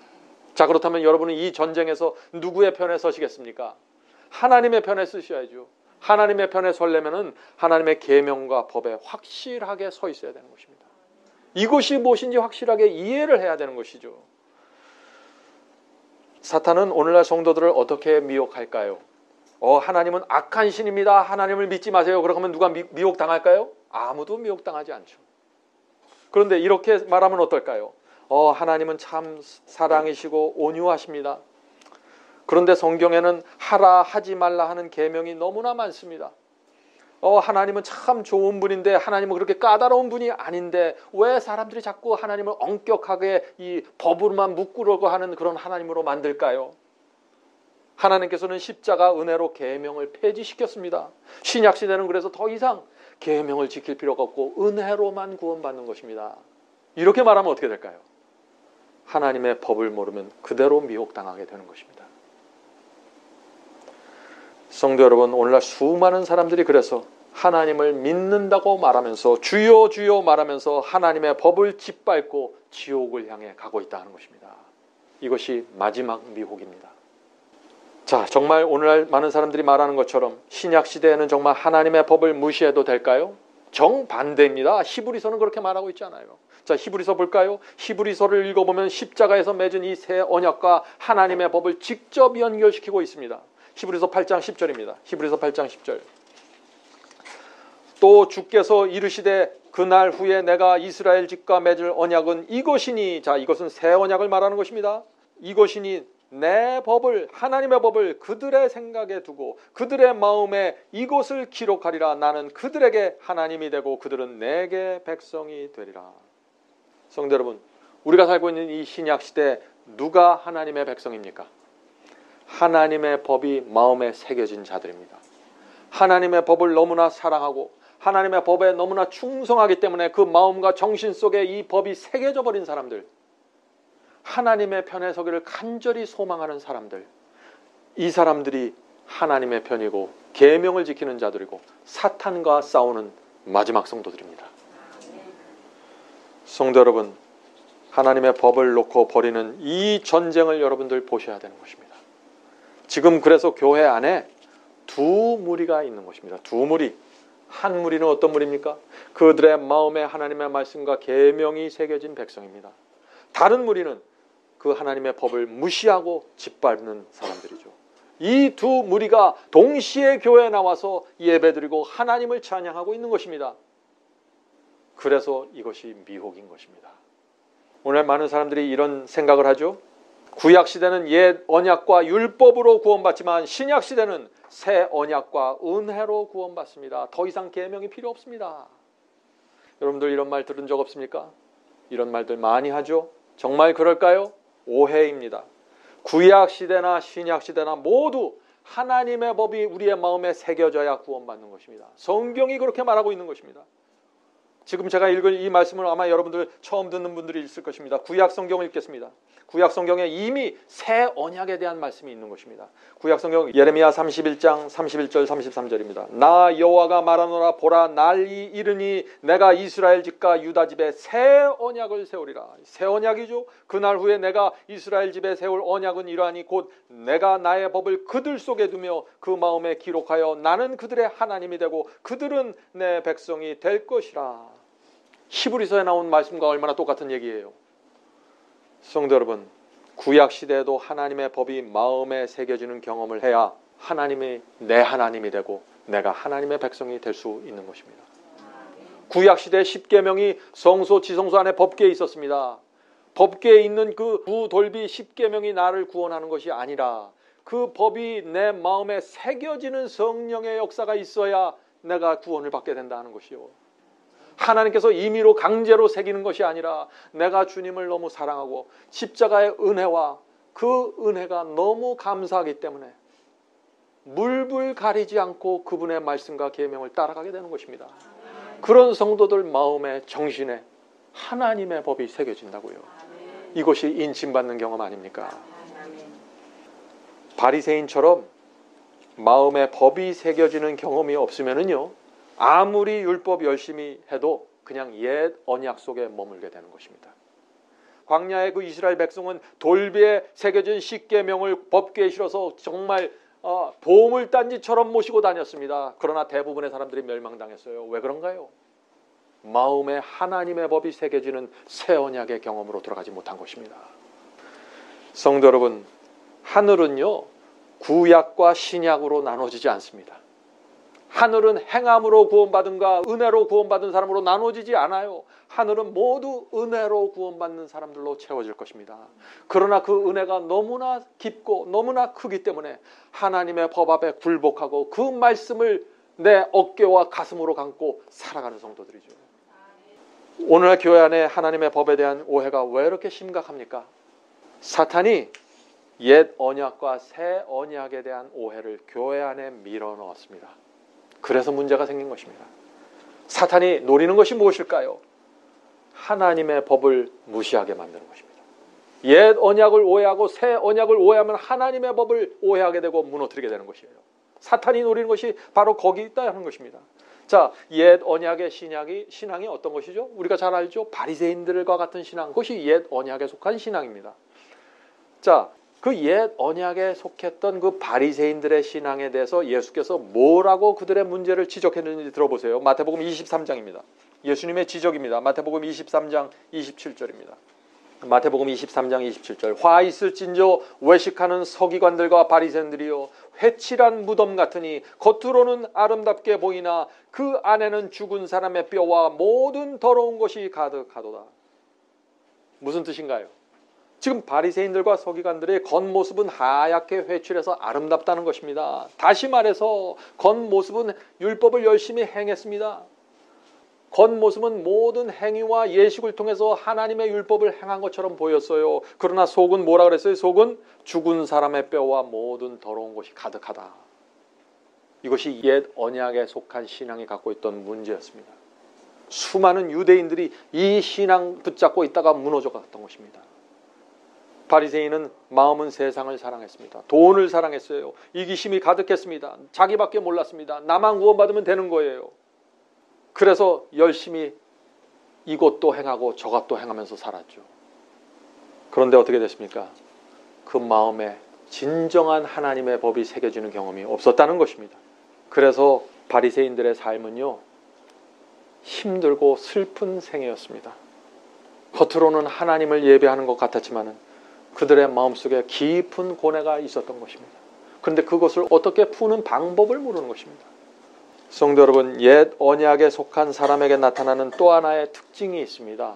자, 그렇다면 여러분은 이 전쟁에서 누구의 편에 서시겠습니까? 하나님의 편에 서셔야죠. 하나님의 편에 서려면은 하나님의 계명과 법에 확실하게 서 있어야 되는 것입니다. 이것이 무엇인지 확실하게 이해를 해야 되는 것이죠. 사탄은 오늘날 성도들을 어떻게 미혹할까요? 하나님은 악한 신입니다. 하나님을 믿지 마세요. 그러면 누가 미혹당할까요? 아무도 미혹당하지 않죠. 그런데 이렇게 말하면 어떨까요? 하나님은 참 사랑이시고 온유하십니다. 그런데 성경에는 하라 하지 말라 하는 계명이 너무나 많습니다. 하나님은 참 좋은 분인데, 하나님은 그렇게 까다로운 분이 아닌데 왜 사람들이 자꾸 하나님을 엄격하게 이 법으로만 묶으려고 하는 그런 하나님으로 만들까요? 하나님께서는 십자가 은혜로 계명을 폐지시켰습니다. 신약시대는 그래서 더 이상 계명을 지킬 필요가 없고 은혜로만 구원받는 것입니다. 이렇게 말하면 어떻게 될까요? 하나님의 법을 모르면 그대로 미혹당하게 되는 것입니다. 성도 여러분, 오늘날 수많은 사람들이 그래서 하나님을 믿는다고 말하면서 주여 주여 말하면서 하나님의 법을 짓밟고 지옥을 향해 가고 있다는 것입니다. 이것이 마지막 미혹입니다. 자, 정말 오늘날 많은 사람들이 말하는 것처럼 신약시대에는 정말 하나님의 법을 무시해도 될까요? 정반대입니다. 히브리서는 그렇게 말하고 있잖아요. 자, 히브리서 볼까요? 히브리서를 읽어보면 십자가에서 맺은 이 새 언약과 하나님의 법을 직접 연결시키고 있습니다. 히브리서 8장 10절입니다. 히브리서 8장 10절. 또 주께서 이르시되 그날 후에 내가 이스라엘 집과 맺을 언약은 이것이니, 자, 이것은 새 언약을 말하는 것입니다. 이것이니 내 법을, 하나님의 법을 그들의 생각에 두고 그들의 마음에 이것을 기록하리라. 나는 그들에게 하나님이 되고 그들은 내게 백성이 되리라. 성도 여러분, 우리가 살고 있는 이 신약시대에 누가 하나님의 백성입니까? 하나님의 법이 마음에 새겨진 자들입니다. 하나님의 법을 너무나 사랑하고 하나님의 법에 너무나 충성하기 때문에 그 마음과 정신 속에 이 법이 새겨져 버린 사람들, 하나님의 편에 서기를 간절히 소망하는 사람들, 이 사람들이 하나님의 편이고 계명을 지키는 자들이고 사탄과 싸우는 마지막 성도들입니다. 성도 여러분, 하나님의 법을 놓고 벌이는 이 전쟁을 여러분들 보셔야 되는 것입니다. 지금 그래서 교회 안에 두 무리가 있는 것입니다. 두 무리. 한 무리는 어떤 무리입니까? 그들의 마음에 하나님의 말씀과 계명이 새겨진 백성입니다. 다른 무리는 그 하나님의 법을 무시하고 짓밟는 사람들이죠. 이 두 무리가 동시에 교회에 나와서 예배드리고 하나님을 찬양하고 있는 것입니다. 그래서 이것이 미혹인 것입니다. 오늘 많은 사람들이 이런 생각을 하죠. 구약시대는 옛 언약과 율법으로 구원받지만 신약시대는 새 언약과 은혜로 구원받습니다. 더 이상 계명이 필요 없습니다. 여러분들 이런 말 들은 적 없습니까? 이런 말들 많이 하죠. 정말 그럴까요? 오해입니다. 구약시대나 신약시대나 모두 하나님의 법이 우리의 마음에 새겨져야 구원받는 것입니다. 성경이 그렇게 말하고 있는 것입니다. 지금 제가 읽은 이 말씀을 아마 여러분들 처음 듣는 분들이 있을 것입니다. 구약 성경을 읽겠습니다. 구약 성경에 이미 새 언약에 대한 말씀이 있는 것입니다. 구약 성경 예레미야 31장 31절 33절입니다. 나 여호와가 말하노라. 보라, 날이 이르니 내가 이스라엘 집과 유다 집에 새 언약을 세우리라. 새 언약이죠. 그날 후에 내가 이스라엘 집에 세울 언약은 이러하니 곧 내가 나의 법을 그들 속에 두며 그 마음에 기록하여 나는 그들의 하나님이 되고 그들은 내 백성이 될 것이라. 히브리서에 나온 말씀과 얼마나 똑같은 얘기예요. 성도 여러분, 구약시대에도 하나님의 법이 마음에 새겨지는 경험을 해야 하나님이 내 하나님이 되고 내가 하나님의 백성이 될 수 있는 것입니다. 구약시대 10계명이 성소 지성소 안에 법궤에 있었습니다. 법궤에 있는 그 구돌비 10계명이 나를 구원하는 것이 아니라 그 법이 내 마음에 새겨지는 성령의 역사가 있어야 내가 구원을 받게 된다는 것이요. 하나님께서 임의로 강제로 새기는 것이 아니라 내가 주님을 너무 사랑하고 십자가의 은혜와 그 은혜가 너무 감사하기 때문에 물불 가리지 않고 그분의 말씀과 계명을 따라가게 되는 것입니다. 그런 성도들 마음에 정신에 하나님의 법이 새겨진다고요. 이것이 인침받는 경험 아닙니까? 바리새인처럼 마음에 법이 새겨지는 경험이 없으면은요, 아무리 율법 열심히 해도 그냥 옛 언약 속에 머물게 되는 것입니다. 광야의 그 이스라엘 백성은 돌비에 새겨진 십계명을 법궤에 실어서 정말 보물단지처럼 모시고 다녔습니다. 그러나 대부분의 사람들이 멸망당했어요. 왜 그런가요? 마음에 하나님의 법이 새겨지는 새 언약의 경험으로 들어가지 못한 것입니다. 성도 여러분, 하늘은요, 구약과 신약으로 나눠지지 않습니다. 하늘은 행함으로 구원받은가 은혜로 구원받은 사람으로 나눠지지 않아요. 하늘은 모두 은혜로 구원받는 사람들로 채워질 것입니다. 그러나 그 은혜가 너무나 깊고 너무나 크기 때문에 하나님의 법 앞에 굴복하고 그 말씀을 내 어깨와 가슴으로 감고 살아가는 성도들이죠. 오늘날 교회 안에 하나님의 법에 대한 오해가 왜 이렇게 심각합니까? 사탄이 옛 언약과 새 언약에 대한 오해를 교회 안에 밀어넣었습니다. 그래서 문제가 생긴 것입니다. 사탄이 노리는 것이 무엇일까요? 하나님의 법을 무시하게 만드는 것입니다. 옛 언약을 오해하고 새 언약을 오해하면 하나님의 법을 오해하게 되고 무너뜨리게 되는 것이에요. 사탄이 노리는 것이 바로 거기 있다는 것입니다. 자, 옛 언약의 신앙이 어떤 것이죠? 우리가 잘 알죠? 바리새인들과 같은 신앙, 그것이 옛 언약에 속한 신앙입니다. 자, 그 옛 언약에 속했던 그 바리새인들의 신앙에 대해서 예수께서 뭐라고 그들의 문제를 지적했는지 들어보세요. 마태복음 23장입니다. 예수님의 지적입니다. 마태복음 23장 27절입니다. 마태복음 23장 27절. 화 있을진저 외식하는 서기관들과 바리새인들이여, 회칠한 무덤 같으니 겉으로는 아름답게 보이나 그 안에는 죽은 사람의 뼈와 모든 더러운 것이 가득하도다. 무슨 뜻인가요? 지금 바리새인들과 서기관들의 겉모습은 하얗게 회칠해서 아름답다는 것입니다. 다시 말해서 겉모습은 율법을 열심히 행했습니다. 겉모습은 모든 행위와 예식을 통해서 하나님의 율법을 행한 것처럼 보였어요. 그러나 속은 뭐라 그랬어요? 속은 죽은 사람의 뼈와 모든 더러운 것이 가득하다. 이것이 옛 언약에 속한 신앙이 갖고 있던 문제였습니다. 수많은 유대인들이 이 신앙 붙잡고 있다가 무너져 갔던 것입니다. 바리새인은 마음은 세상을 사랑했습니다. 돈을 사랑했어요. 이기심이 가득했습니다. 자기밖에 몰랐습니다. 나만 구원받으면 되는 거예요. 그래서 열심히 이것도 행하고 저것도 행하면서 살았죠. 그런데 어떻게 됐습니까? 그 마음에 진정한 하나님의 법이 새겨지는 경험이 없었다는 것입니다. 그래서 바리새인들의 삶은요, 힘들고 슬픈 생애였습니다. 겉으로는 하나님을 예배하는 것 같았지만은 그들의 마음속에 깊은 고뇌가 있었던 것입니다. 그런데 그것을 어떻게 푸는 방법을 모르는 것입니다. 성도 여러분, 옛 언약에 속한 사람에게 나타나는 또 하나의 특징이 있습니다.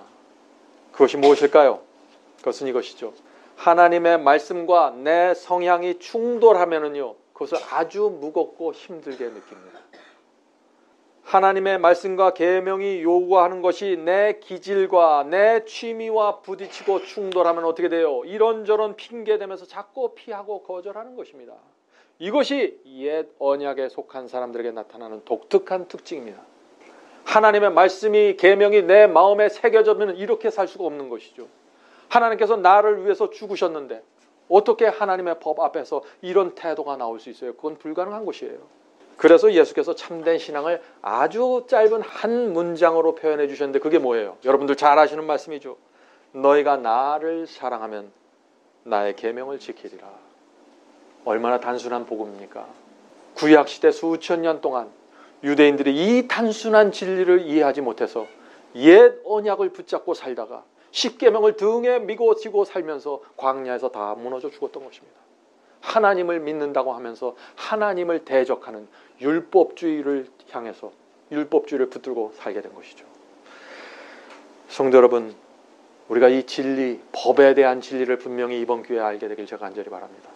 그것이 무엇일까요? 그것은 이것이죠. 하나님의 말씀과 내 성향이 충돌하면은요, 그것을 아주 무겁고 힘들게 느낍니다. 하나님의 말씀과 계명이 요구하는 것이 내 기질과 내 취미와 부딪히고 충돌하면 어떻게 돼요? 이런저런 핑계대면서 자꾸 피하고 거절하는 것입니다. 이것이 옛 언약에 속한 사람들에게 나타나는 독특한 특징입니다. 하나님의 말씀이 계명이 내 마음에 새겨져면 이렇게 살 수가 없는 것이죠. 하나님께서 나를 위해서 죽으셨는데 어떻게 하나님의 법 앞에서 이런 태도가 나올 수 있어요? 그건 불가능한 것이에요. 그래서 예수께서 참된 신앙을 아주 짧은 한 문장으로 표현해 주셨는데 그게 뭐예요? 여러분들 잘 아시는 말씀이죠. 너희가 나를 사랑하면 나의 계명을 지키리라. 얼마나 단순한 복음입니까? 구약시대 수천 년 동안 유대인들이 이 단순한 진리를 이해하지 못해서 옛 언약을 붙잡고 살다가 십계명을 등에 미고 지고 살면서 광야에서 다 무너져 죽었던 것입니다. 하나님을 믿는다고 하면서 하나님을 대적하는 율법주의를 향해서 율법주의를 붙들고 살게 된 것이죠. 성도 여러분, 우리가 이 진리, 법에 대한 진리를 분명히 이번 기회에 알게 되길 제가 간절히 바랍니다.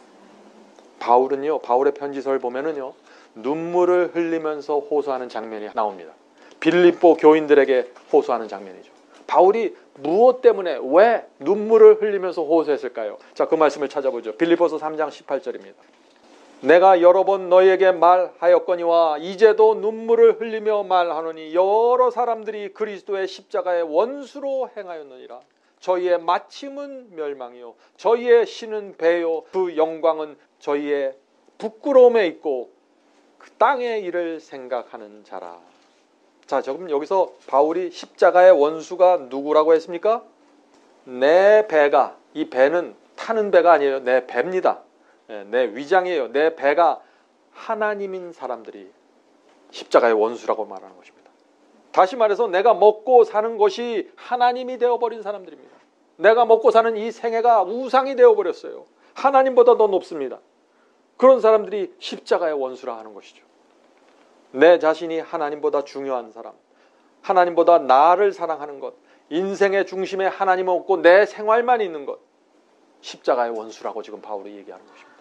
바울은요, 바울의 편지서를 보면은요, 눈물을 흘리면서 호소하는 장면이 나옵니다. 빌립보 교인들에게 호소하는 장면이죠. 바울이 무엇 때문에 왜 눈물을 흘리면서 호소했을까요? 자, 그 말씀을 찾아보죠. 빌립보서 3장 18절입니다. 내가 여러 번 너희에게 말하였거니와 이제도 눈물을 흘리며 말하노니 여러 사람들이 그리스도의 십자가의 원수로 행하였느니라. 저희의 마침은 멸망이요 저희의 신은 배요 그 영광은 저희의 부끄러움에 있고 그 땅의 일을 생각하는 자라. 자, 지금 여기서 바울이 십자가의 원수가 누구라고 했습니까? 내 배가, 이 배는 타는 배가 아니에요. 내 배입니다. 내 위장이에요. 내 배가 하나님인 사람들이 십자가의 원수라고 말하는 것입니다. 다시 말해서 내가 먹고 사는 것이 하나님이 되어버린 사람들입니다. 내가 먹고 사는 이 생애가 우상이 되어버렸어요. 하나님보다 더 높습니다. 그런 사람들이 십자가의 원수라 하는 것이죠. 내 자신이 하나님보다 중요한 사람, 하나님보다 나를 사랑하는 것, 인생의 중심에 하나님은 없고 내 생활만 있는 것, 십자가의 원수라고 지금 바울이 얘기하는 것입니다.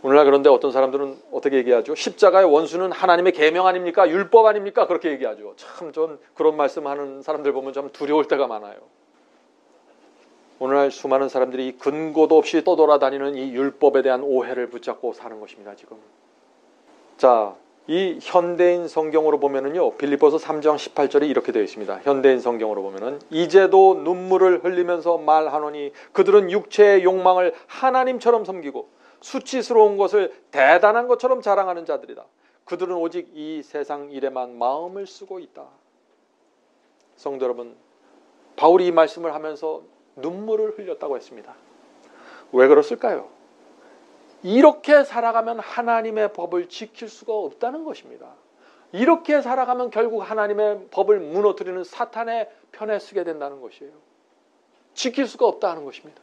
오늘날 그런데 어떤 사람들은 어떻게 얘기하죠? 십자가의 원수는 하나님의 계명 아닙니까? 율법 아닙니까? 그렇게 얘기하죠. 참 전 그런 말씀하는 사람들 보면 좀 두려울 때가 많아요. 오늘날 수많은 사람들이 근거도 없이 떠돌아다니는 이 율법에 대한 오해를 붙잡고 사는 것입니다. 지금. 자, 이 현대인 성경으로 보면은요, 빌립보서 3장 18절에 이렇게 되어 있습니다. 현대인 성경으로 보면은 이제도 눈물을 흘리면서 말하노니 그들은 육체의 욕망을 하나님처럼 섬기고 수치스러운 것을 대단한 것처럼 자랑하는 자들이다. 그들은 오직 이 세상 일에만 마음을 쓰고 있다. 성도 여러분, 바울이 이 말씀을 하면서 눈물을 흘렸다고 했습니다. 왜 그랬을까요? 이렇게 살아가면 하나님의 법을 지킬 수가 없다는 것입니다. 이렇게 살아가면 결국 하나님의 법을 무너뜨리는 사탄의 편에 서게 된다는 것이에요. 지킬 수가 없다는 것입니다.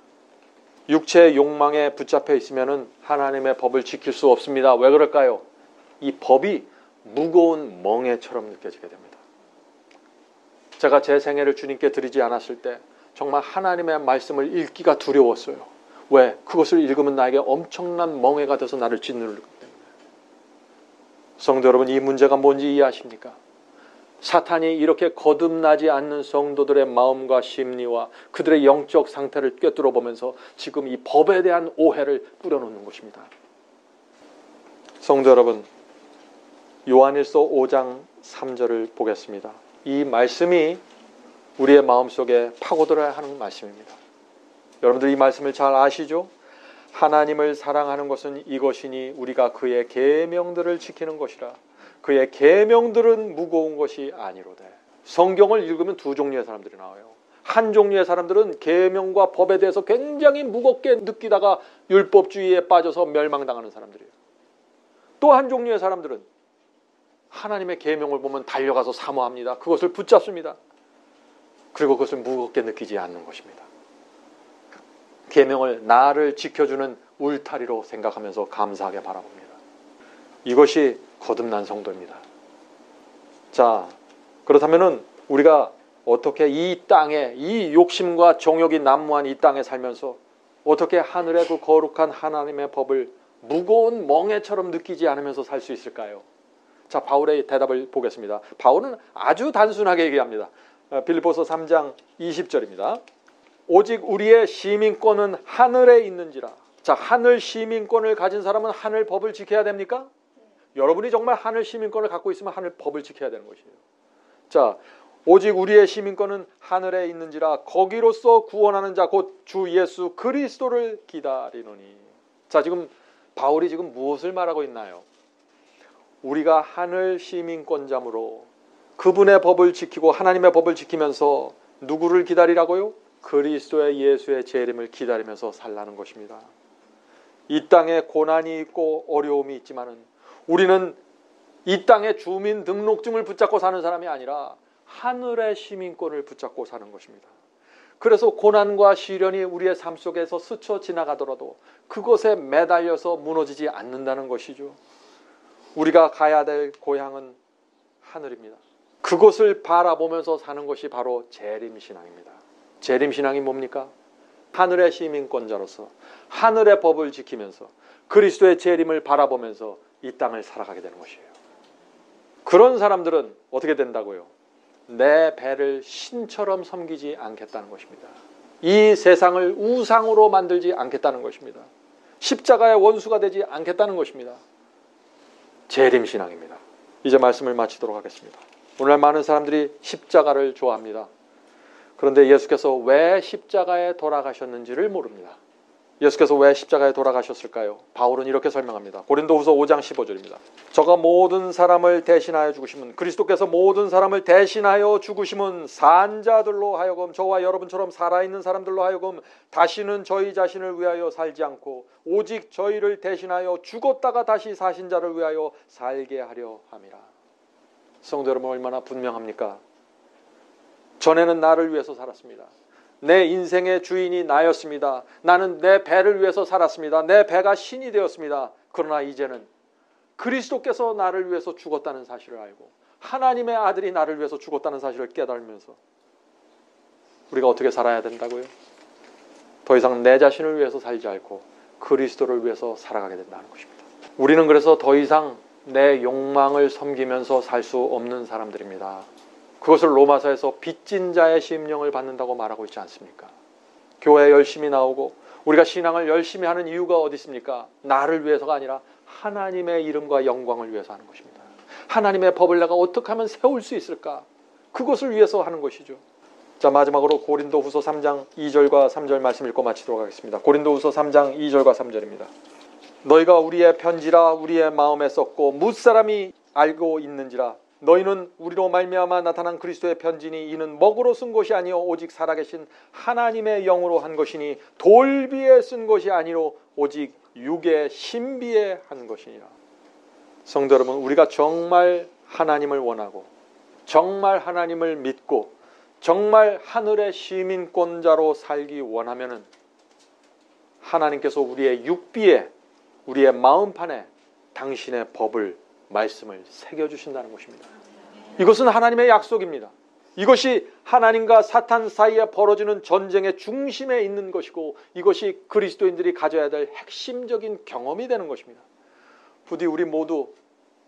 육체의 욕망에 붙잡혀 있으면 하나님의 법을 지킬 수 없습니다. 왜 그럴까요? 이 법이 무거운 멍에처럼 느껴지게 됩니다. 제가 제 생애를 주님께 드리지 않았을 때 정말 하나님의 말씀을 읽기가 두려웠어요. 왜? 그것을 읽으면 나에게 엄청난 멍해가 돼서 나를 짓누르기 때문에. 성도 여러분, 이 문제가 뭔지 이해하십니까? 사탄이 이렇게 거듭나지 않는 성도들의 마음과 심리와 그들의 영적 상태를 꿰뚫어 보면서 지금 이 법에 대한 오해를 뿌려놓는 것입니다. 성도 여러분, 요한일서 5장 3절을 보겠습니다. 이 말씀이 우리의 마음속에 파고들어야 하는 말씀입니다. 여러분들 이 말씀을 잘 아시죠? 하나님을 사랑하는 것은 이것이니 우리가 그의 계명들을 지키는 것이라. 그의 계명들은 무거운 것이 아니로되. 성경을 읽으면 두 종류의 사람들이 나와요. 한 종류의 사람들은 계명과 법에 대해서 굉장히 무겁게 느끼다가 율법주의에 빠져서 멸망당하는 사람들이에요. 또 한 종류의 사람들은 하나님의 계명을 보면 달려가서 사모합니다. 그것을 붙잡습니다. 그리고 그것을 무겁게 느끼지 않는 것입니다. 계명을 나를 지켜주는 울타리로 생각하면서 감사하게 바라봅니다. 이것이 거듭난 성도입니다. 자, 그렇다면은 우리가 어떻게 이 땅에 이 욕심과 정욕이 난무한 이 땅에 살면서 어떻게 하늘의 그 거룩한 하나님의 법을 무거운 멍에처럼 느끼지 않으면서 살 수 있을까요? 자, 바울의 대답을 보겠습니다. 바울은 아주 단순하게 얘기합니다. 빌립보서 3장 20절입니다. 오직 우리의 시민권은 하늘에 있는지라. 자, 하늘 시민권을 가진 사람은 하늘 법을 지켜야 됩니까? 여러분이 정말 하늘 시민권을 갖고 있으면 하늘 법을 지켜야 되는 것이에요. 자, 오직 우리의 시민권은 하늘에 있는지라 거기로서 구원하는 자 곧 주 예수 그리스도를 기다리노니. 자, 지금 바울이 지금 무엇을 말하고 있나요? 우리가 하늘 시민권자므로 그분의 법을 지키고 하나님의 법을 지키면서 누구를 기다리라고요? 그리스도의 예수의 재림을 기다리면서 살라는 것입니다. 이 땅에 고난이 있고 어려움이 있지만은 우리는 이 땅의 주민등록증을 붙잡고 사는 사람이 아니라 하늘의 시민권을 붙잡고 사는 것입니다. 그래서 고난과 시련이 우리의 삶 속에서 스쳐 지나가더라도 그것에 매달려서 무너지지 않는다는 것이죠. 우리가 가야 될 고향은 하늘입니다. 그것을 바라보면서 사는 것이 바로 재림신앙입니다. 재림신앙이 뭡니까? 하늘의 시민권자로서 하늘의 법을 지키면서 그리스도의 재림을 바라보면서 이 땅을 살아가게 되는 것이에요. 그런 사람들은 어떻게 된다고요? 내 배를 신처럼 섬기지 않겠다는 것입니다. 이 세상을 우상으로 만들지 않겠다는 것입니다. 십자가의 원수가 되지 않겠다는 것입니다. 재림신앙입니다. 이제 말씀을 마치도록 하겠습니다. 오늘 많은 사람들이 십자가를 좋아합니다. 그런데 예수께서 왜 십자가에 돌아가셨는지를 모릅니다. 예수께서 왜 십자가에 돌아가셨을까요? 바울은 이렇게 설명합니다. 고린도후서 5장 15절입니다. 저가 모든 사람을 대신하여 죽으심은, 그리스도께서 모든 사람을 대신하여 죽으심은 산자들로 하여금, 저와 여러분처럼 살아있는 사람들로 하여금 다시는 저희 자신을 위하여 살지 않고 오직 저희를 대신하여 죽었다가 다시 사신 자를 위하여 살게 하려 함이라. 성도 여러분, 얼마나 분명합니까? 전에는 나를 위해서 살았습니다. 내 인생의 주인이 나였습니다. 나는 내 배를 위해서 살았습니다. 내 배가 신이 되었습니다. 그러나 이제는 그리스도께서 나를 위해서 죽었다는 사실을 알고 하나님의 아들이 나를 위해서 죽었다는 사실을 깨달으면서 우리가 어떻게 살아야 된다고요? 더 이상 내 자신을 위해서 살지 않고 그리스도를 위해서 살아가게 된다는 것입니다. 우리는 그래서 더 이상 내 욕망을 섬기면서 살 수 없는 사람들입니다. 그것을 로마서에서 빚진 자의 심령을 받는다고 말하고 있지 않습니까? 교회에 열심히 나오고 우리가 신앙을 열심히 하는 이유가 어디 있습니까? 나를 위해서가 아니라 하나님의 이름과 영광을 위해서 하는 것입니다. 하나님의 법을 내가 어떻게 하면 세울 수 있을까? 그것을 위해서 하는 것이죠. 자, 마지막으로 고린도후서 3장 2절과 3절 말씀 읽고 마치도록 하겠습니다. 고린도후서 3장 2절과 3절입니다. 너희가 우리의 편지라 우리의 마음에 썼고 무사람이 알고 있는지라 너희는 우리로 말미암아 나타난 그리스도의 편지니 이는 먹으로 쓴 것이 아니요 오직 살아계신 하나님의 영으로 한 것이니 돌비에 쓴 것이 아니요 오직 육의 신비에 한 것이니라. 성도 여러분, 우리가 정말 하나님을 원하고 정말 하나님을 믿고 정말 하늘의 시민권자로 살기 원하면은 하나님께서 우리의 육비에 우리의 마음판에 당신의 법을 말씀을 새겨주신다는 것입니다. 이것은 하나님의 약속입니다. 이것이 하나님과 사탄 사이에 벌어지는 전쟁의 중심에 있는 것이고 이것이 그리스도인들이 가져야 될 핵심적인 경험이 되는 것입니다. 부디 우리 모두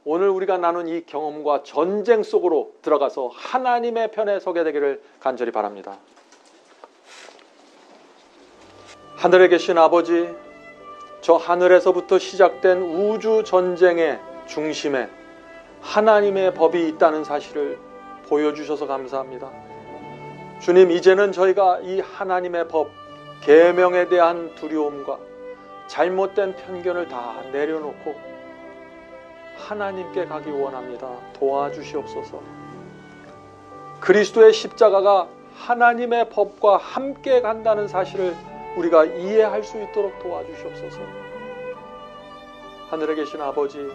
오늘 우리가 나눈 이 경험과 전쟁 속으로 들어가서 하나님의 편에 서게 되기를 간절히 바랍니다. 하늘에 계신 아버지, 저 하늘에서부터 시작된 우주 전쟁의 중심에 하나님의 법이 있다는 사실을 보여주셔서 감사합니다. 주님, 이제는 저희가 이 하나님의 법, 계명에 대한 두려움과 잘못된 편견을 다 내려놓고 하나님께 가기 원합니다. 도와주시옵소서. 그리스도의 십자가가 하나님의 법과 함께 간다는 사실을 우리가 이해할 수 있도록 도와주시옵소서. 하늘에 계신 아버지,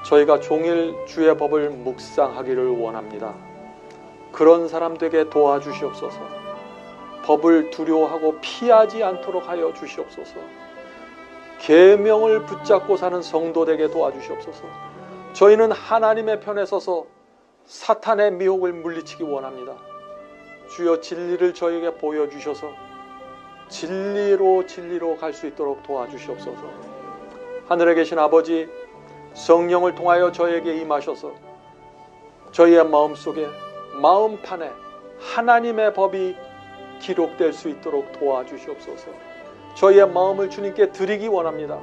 저희가 종일 주의 법을 묵상하기를 원합니다. 그런 사람 되게 도와주시옵소서. 법을 두려워하고 피하지 않도록 하여 주시옵소서. 계명을 붙잡고 사는 성도 되게 도와주시옵소서. 저희는 하나님의 편에 서서 사탄의 미혹을 물리치기 원합니다. 주여, 진리를 저에게 보여주셔서 진리로 갈 수 있도록 도와주시옵소서. 하늘에 계신 아버지, 성령을 통하여 저에게 임하셔서 저희의 마음속에, 마음판에 하나님의 법이 기록될 수 있도록 도와주시옵소서. 저희의 마음을 주님께 드리기 원합니다.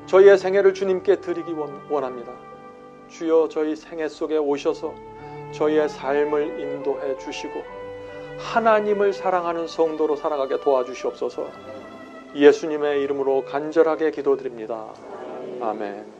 저희의 생애를 주님께 드리기 원합니다. 주여, 저희 생애 속에 오셔서 저희의 삶을 인도해 주시고 하나님을 사랑하는 성도로 살아가게 도와주시옵소서. 예수님의 이름으로 간절하게 기도드립니다. 아멘.